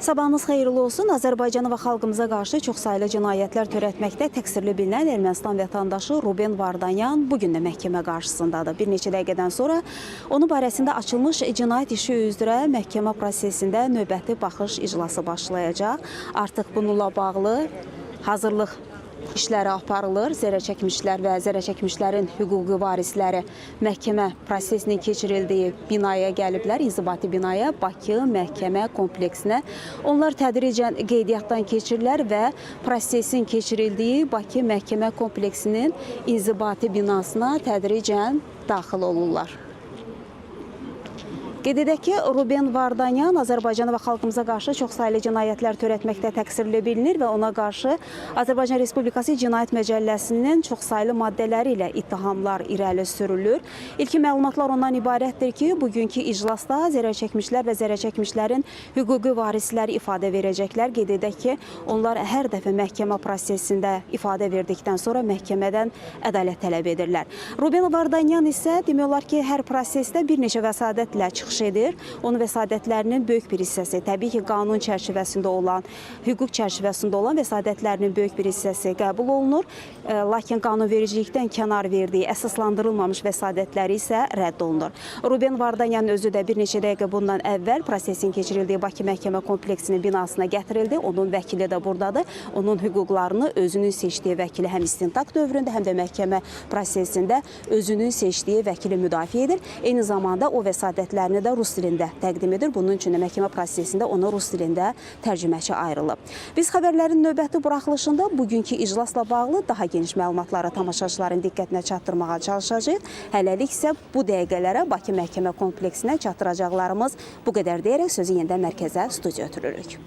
Sabahınız xeyirli olsun. Azərbaycana və xalqımıza qarşı çoxsaylı cinayətlər törətməkdə təqsirli bilinən Ermənistan vətəndaşı Ruben Vardanyan bugün də məhkəmə qarşısındadır. Bir neçə dəqiqədən sonra onun barəsində açılmış cinayət işi üzrə məhkəmə prosesində növbəti baxış iclası başlayacaq. Artıq bununla bağlı hazırlıq işləri aparılır. Zərərçəkmişlər və zərərçəkmişlərin hüquqi varisləri məhkəmə prosesinin keçirildiyi binaya gəliblər, inzibati binaya, Bakı məhkəmə kompleksinə. Onlar tədricən qeydiyyatdan keçirilər və prosesin keçirildiyi Bakı məhkəmə kompleksinin inzibati binasına tədricən daxil olurlar. Qeyd edək ki, Ruben Vardanyan Azərbaycana və xalqımıza qarşı çoxsaylı cinayətlər törətməkdə təqsirli bilinir və ona qarşı Azərbaycan Respublikası Cinayət Məcəlləsinin çoxsaylı maddələri ilə ittihamlar irəli sürülür. İlkin məlumatlar ondan ibarətdir ki, bugünkü iclasda zərərçəkmişlər və zərərçəkmişlərin hüquqi varisləri ifadə verəcəklər. Qeyd edək ki, onlar hər dəfə məhkəmə prosesində ifadə verdikdən sonra məhkəmədən ədalət tələb edirlər. Ruben Vardanyan isə demək olar ki, hər prosesdə bir neçə vəsadətlə çıxış edir. Onun vəsadətlərinin böyük bir hissəsi təbii ki, qanun çərçivəsində olan, hüquq çərçivəsində olan vəsadətlərinin böyük bir hissəsi qəbul olunur. Lakin qanunvericilikdən kənar verdiyi, əsaslandırılmamış vəsadətləri isə rədd olunur. Ruben Vardanyan özü də bir neçə dəqiqə bundan əvvəl prosesin keçirildiyi Bakı məhkəmə kompleksinin binasına gətirildi. Onun vəkili də buradadır. Onun hüquqlarını özünün seçdiyi vəkili həm istintaq dövründə, həm də məhkəmə prosesində özünün seçdiyi vəkili müdafiə edir. Eyni zamanda o vəsadətlərini də rus dilində təqdim edir. Bunun üçün də məhkəmə prosesində ona rus dilində tərcüməçi ayrılıb. Biz xəbərlərin növbəti buraxılışında bugünkü iclasla bağlı daha geniş məlumatları tamaşaçıların diqqətinə çatdırmağa çalışacağıq. Hələlik isə bu dəqiqələrə Bakı məhkəmə kompleksinə çatdıracaqlarımız bu qədər deyərək sözü yenidən mərkəzə, studiya ötürürük.